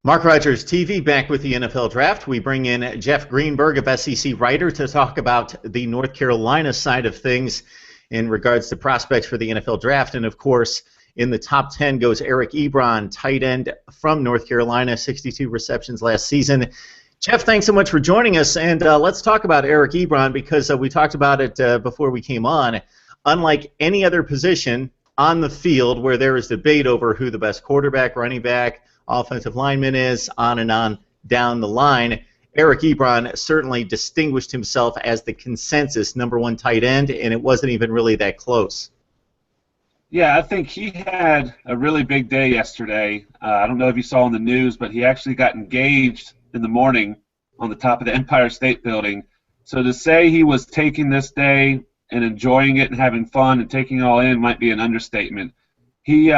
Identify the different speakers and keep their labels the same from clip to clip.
Speaker 1: Mark Rogers TV back with the NFL Draft. We bring in Jeff Greenberg, of SEC writer, to talk about the North Carolina side of things in regards to prospects for the NFL Draft. And, of course, in the top 10 goes Eric Ebron, tight end from North Carolina, 62 receptions last season. Jeff, thanks so much for joining us. And let's talk about Eric Ebron because we talked about it before we came on. Unlike any other position on the field where there is debate over who the best quarterback, running back, offensive lineman is, on down the line, Eric Ebron certainly distinguished himself as the consensus #1 tight end, and it wasn't even really that close.
Speaker 2: Yeah, I think he had a really big day yesterday. I don't know if you saw in the news, but he actually got engaged in the morning on the top of the Empire State Building. So to say he was taking this day and enjoying it and having fun and taking it all in might be an understatement. He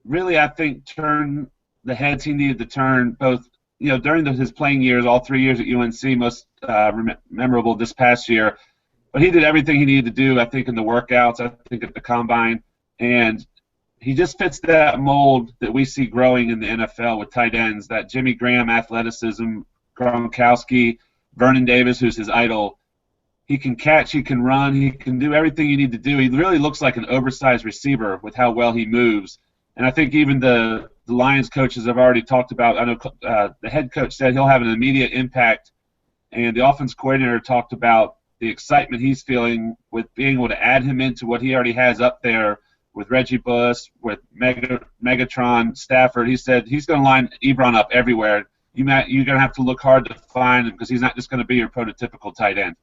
Speaker 2: really, I think, turned the heads he needed to turn, both during his playing years, all 3 years at UNC, most memorable this past year. But he did everything he needed to do, I think, in the workouts, I think at the combine. And he just fits that mold that we see growing in the NFL with tight ends, that Jimmy Graham athleticism, Gronkowski, Vernon Davis, who's his idol. He can catch, he can run, he can do everything you need to do. He really looks like an oversized receiver with how well he moves. And I think even the Lions coaches have already talked about, I know the head coach said he'll have an immediate impact, and the offense coordinator talked about the excitement he's feeling with being able to add him into what he already has up there with Reggie Bush, with Megatron, Stafford. He said he's going to line Ebron up everywhere. You're going to have to look hard to find him because he's not just going to be your prototypical tight end.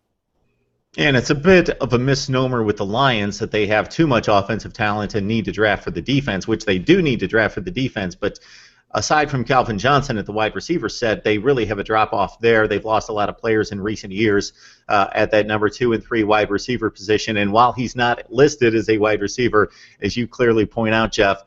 Speaker 1: And it's a bit of a misnomer with the Lions that they have too much offensive talent and need to draft for the defense, which they do need to draft for the defense. But aside from Calvin Johnson at the wide receiver set, they really have a drop-off there. They've lost a lot of players in recent years at that number 2 and 3 wide receiver position. And while he's not listed as a wide receiver, as you clearly point out, Jeff,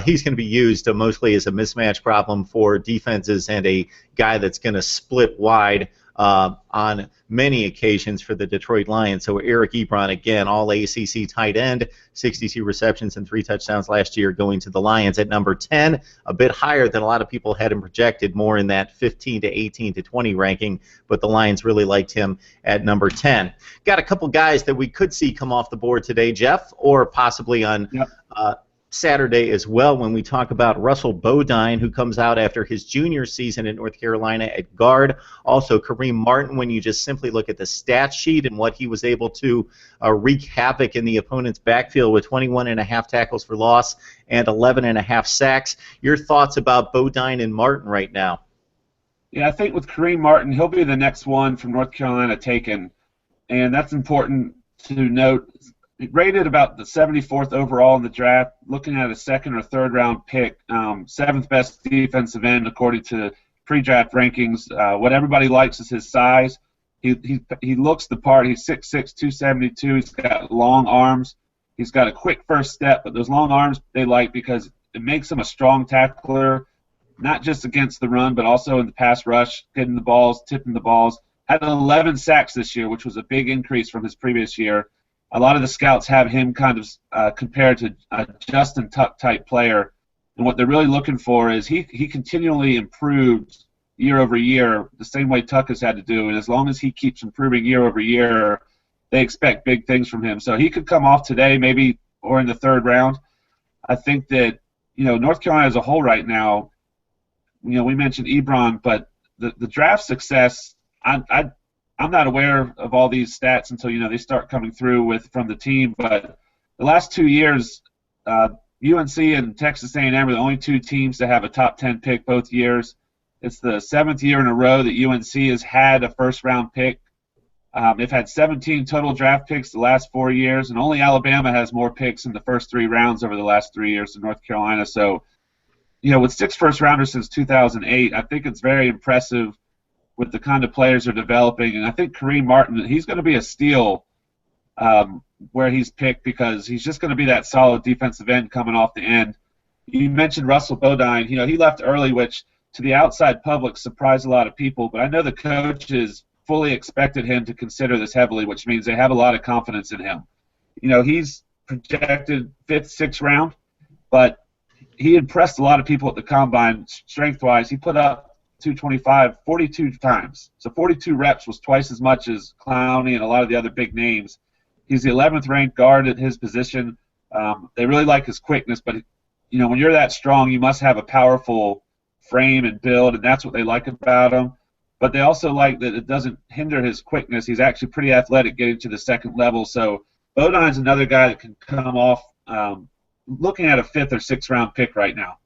Speaker 1: he's going to be used mostly as a mismatch problem for defenses and a guy that's going to split wide on many occasions for the Detroit Lions. So Eric Ebron, again, all ACC tight end, 62 receptions and 3 touchdowns last year, going to the Lions at number 10, a bit higher than a lot of people had him projected, more in that 15 to 18 to 20 ranking, but the Lions really liked him at number 10. Got a couple guys that we could see come off the board today, Jeff, or possibly on Saturday as well when we talk about Russell Bodine, who comes out after his junior season at North Carolina at guard. Also Kareem Martin, when you just simply look at the stat sheet and what he was able to wreak havoc in the opponent's backfield with 21.5 tackles for loss and 11.5 sacks. Your thoughts about Bodine and Martin right now?
Speaker 2: Yeah, I think with Kareem Martin, he'll be the next one from North Carolina taken, and that's important to note. Rated about the 74th overall in the draft, looking at a second or third round pick, 7th best defensive end according to pre-draft rankings. What everybody likes is his size. He looks the part. He's 6'6", 272. He's got long arms. He's got a quick first step, but those long arms they like because it makes him a strong tackler, not just against the run, but also in the pass rush, getting the balls, tipping the balls. Had 11 sacks this year, which was a big increase from his previous year. A lot of the scouts have him kind of compared to a Justin Tuck type player, and what they're really looking for is he continually improved year over year, the same way Tuck has had to do, and as long as he keeps improving year over year, they expect big things from him. So he could come off today, maybe, or in the 3rd round. I think that North Carolina as a whole right now, we mentioned Ebron, but the draft success, I'm not aware of all these stats until they start coming through from the team. But the last 2 years, UNC and Texas A&M are the only 2 teams to have a top 10 pick both years. It's the 7th year in a row that UNC has had a first-round pick. They've had 17 total draft picks the last 4 years, and only Alabama has more picks in the first 3 rounds over the last 3 years than North Carolina. So, with 6 first-rounders since 2008, I think it's very impressive with the kind of players they're developing. And I think Kareem Martin, he's going to be a steal where he's picked because he's just going to be that solid defensive end coming off the end. You mentioned Russell Bodine. He left early, which to the outside public surprised a lot of people, but I know the coaches fully expected him to consider this heavily, which means they have a lot of confidence in him. He's projected 5th, 6th round, but he impressed a lot of people at the combine strength-wise. He put up 225 42 times. So 42 reps was twice as much as Clowney and a lot of the other big names. He's the 11th ranked guard at his position. They really like his quickness, but when you're that strong, you must have a powerful frame and build, and that's what they like about him. But they also like that it doesn't hinder his quickness. He's actually pretty athletic getting to the second level. So Bodine's another guy that can come off looking at a 5th or 6th round pick right now.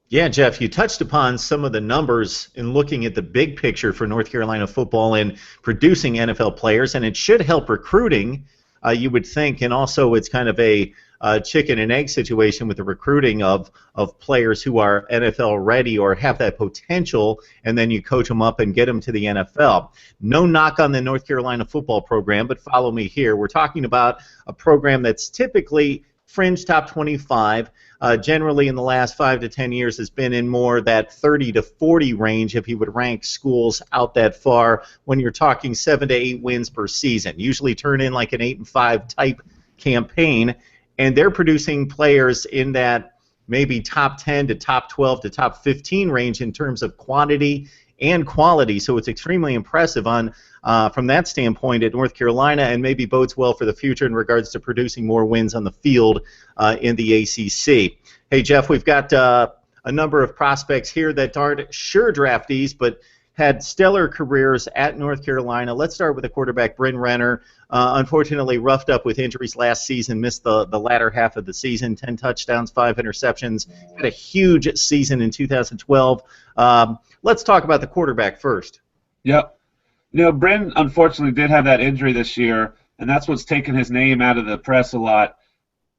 Speaker 1: Yeah, Jeff, you touched upon some of the numbers in looking at the big picture for North Carolina football and producing NFL players, and it should help recruiting, you would think, and also it's kind of a chicken and egg situation with the recruiting of players who are NFL ready or have that potential, and then you coach them up and get them to the NFL. No knock on the North Carolina football program, but follow me here. We're talking about a program that's typically fringe top 25, generally in the last 5 to 10 years has been in more that 30 to 40 range if you would rank schools out that far when you're talking 7 to 8 wins per season. Usually turn in like an 8-5 type campaign, and they're producing players in that maybe top 10 to top 12 to top 15 range in terms of quantity and quality. So it's extremely impressive from that standpoint at North Carolina, and maybe bodes well for the future in regards to producing more wins on the field in the ACC. Hey, Jeff, we've got a number of prospects here that aren't sure draftees, but had stellar careers at North Carolina. Let's start with the quarterback, Bryn Renner. Unfortunately, roughed up with injuries last season, missed the latter half of the season, 10 touchdowns, 5 interceptions. Had a huge season in 2012. Let's talk about the quarterback first.
Speaker 2: Yep. Bryn unfortunately did have that injury this year, and that's what's taken his name out of the press a lot.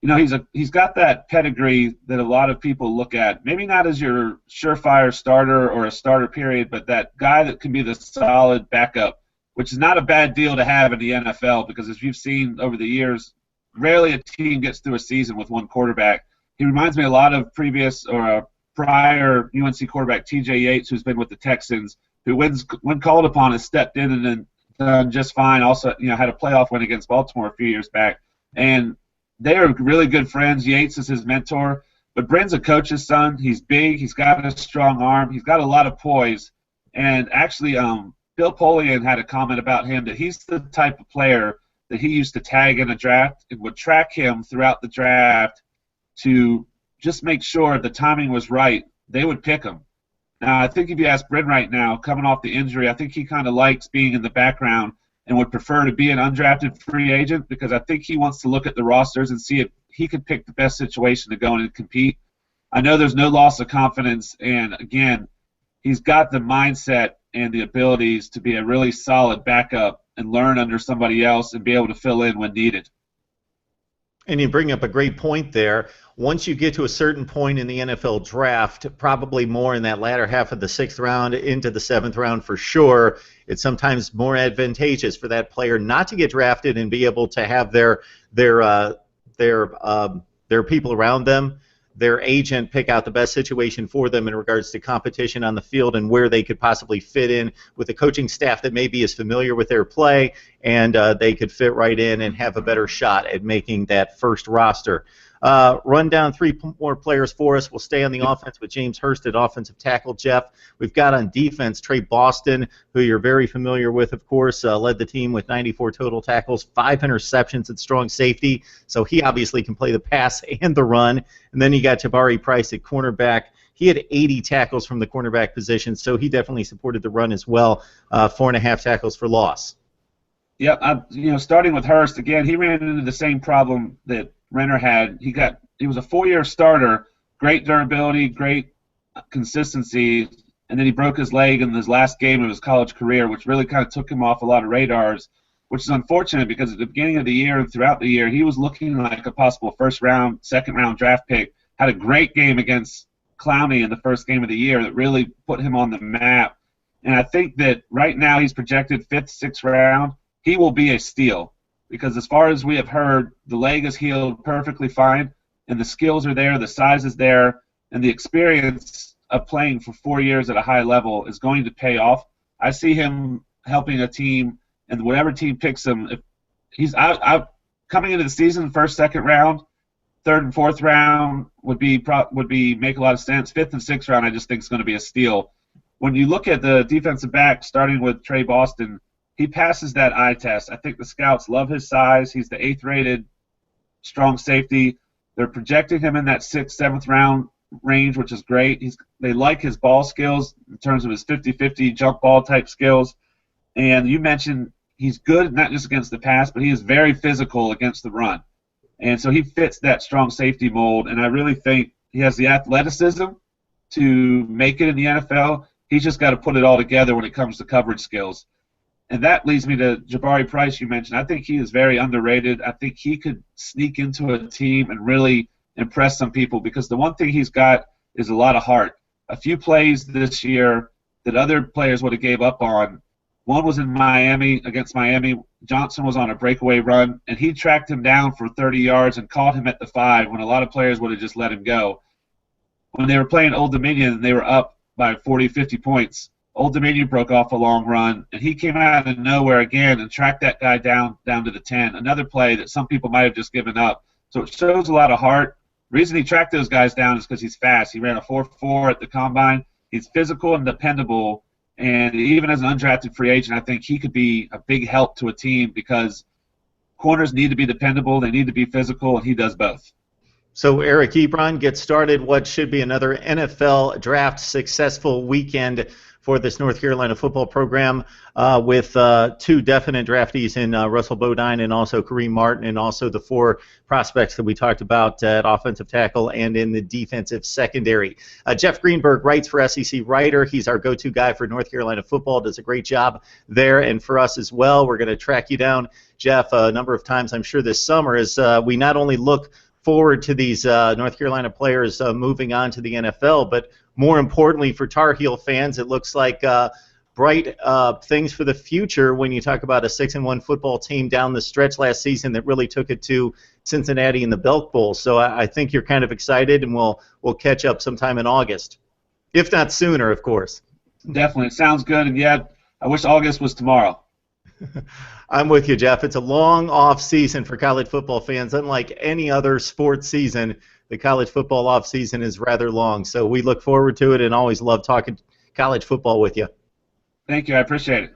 Speaker 2: He's got that pedigree that a lot of people look at. Maybe not as your surefire starter or a starter period, but that guy that can be the solid backup, which is not a bad deal to have in the NFL because, as you've seen over the years, rarely a team gets through a season with one quarterback. He reminds me a lot of prior UNC quarterback T.J. Yates, who's been with the Texans, who, when called upon, has stepped in and then done just fine. Also, had a playoff win against Baltimore a few years back. And they are really good friends. Yates is his mentor. But Bryn's a coach's son. He's big. He's got a strong arm. He's got a lot of poise. And actually, Bill Polian had a comment about him that he's the type of player that he used to tag in a draft and would track him throughout the draft to just make sure the timing was right. They would pick him. Now, I think if you ask Bryn right now, coming off the injury, I think he kind of likes being in the background and would prefer to be an undrafted free agent because I think he wants to look at the rosters and see if he could pick the best situation to go in and compete. I know there's no loss of confidence, and again, he's got the mindset and the abilities to be a really solid backup and learn under somebody else and be able to fill in when needed.
Speaker 1: And you bring up a great point there. Once you get to a certain point in the NFL draft, probably more in that latter half of the 6th round into the 7th round for sure, it's sometimes more advantageous for that player not to get drafted and be able to have their people around them, their agent, pick out the best situation for them in regards to competition on the field and where they could possibly fit in with a coaching staff that maybe is familiar with their play, and they could fit right in and have a better shot at making that first roster. Run down 3 more players for us. We'll stay on the offense with James Hurst at offensive tackle, Jeff. We've got on defense Tre Boston, who you're very familiar with, of course, led the team with 94 total tackles, 5 interceptions at strong safety, so he obviously can play the pass and the run. And then you got Jabari Price at cornerback. He had 80 tackles from the cornerback position, so he definitely supported the run as well, 4.5 tackles for loss.
Speaker 2: Yeah, starting with Hurst, again, he ran into the same problem that Renner had. He was a 4-year starter, great durability, great consistency, and then he broke his leg in his last game of his college career, which really kind of took him off a lot of radars, which is unfortunate because at the beginning of the year and throughout the year, he was looking like a possible 1st round, 2nd round draft pick. Had a great game against Clowney in the first game of the year that really put him on the map. And I think that right now he's projected 5th, 6th round. He will be a steal. Because as far as we have heard, the leg is healed perfectly fine, and the skills are there, the size is there, and the experience of playing for 4 years at a high level is going to pay off. I see him helping a team, and whatever team picks him, if he's out coming into the season, 1st, 2nd round, third and fourth round would be make a lot of sense. Fifth and sixth round, I just think is going to be a steal. When you look at the defensive back, starting with Tre Boston, he passes that eye test. I think the scouts love his size. He's the 8th rated strong safety. They're projecting him in that 6th, 7th round range, which is great. They like his ball skills in terms of his 50-50 jump ball type skills. And you mentioned he's good not just against the pass, but he is very physical against the run. And so he fits that strong safety mold, and I really think he has the athleticism to make it in the NFL. He's just got to put it all together when it comes to coverage skills. And that leads me to Jabari Price, you mentioned. I think he is very underrated. I think he could sneak into a team and really impress some people, because the one thing he's got is a lot of heart. A few plays this year that other players would have gave up on. One was in Miami, against Miami. Johnson was on a breakaway run, and he tracked him down for 30 yards and caught him at the 5 when a lot of players would have just let him go. When they were playing Old Dominion, they were up by 40, 50 points. Old Dominion broke off a long run, and he came out of nowhere again and tracked that guy down to the 10. Another play that some people might have just given up. So it shows a lot of heart. The reason he tracked those guys down is because he's fast. He ran a 4.4 at the combine. He's physical and dependable. And even as an undrafted free agent, I think he could be a big help to a team, because corners need to be dependable, they need to be physical, and he does both.
Speaker 1: So Eric Ebron gets started what should be another NFL draft successful weekend for this North Carolina football program, with 2 definite draftees in Russell Bodine and also Kareem Martin, and also the 4 prospects that we talked about at offensive tackle and in the defensive secondary. Jeff Greenberg writes for SEC Writer. He's our go-to guy for North Carolina football, does a great job there, and for us as well. We're going to track you down, Jeff, a number of times, I'm sure, this summer, as we not only look forward to these North Carolina players moving on to the NFL, but more importantly for Tar Heel fans, it looks like bright things for the future when you talk about a 6-1 football team down the stretch last season that really took it to Cincinnati in the Belk Bowl. So I think you're kind of excited, and we'll catch up sometime in August, if not sooner, of course.
Speaker 2: Definitely. It sounds good, and yeah, I wish August was tomorrow.
Speaker 1: I'm with you, Jeff. It's a long off season for college football fans. Unlike any other sports season, the college football off season is rather long. So we look forward to it and always love talking college football with you.
Speaker 2: Thank you. I appreciate it.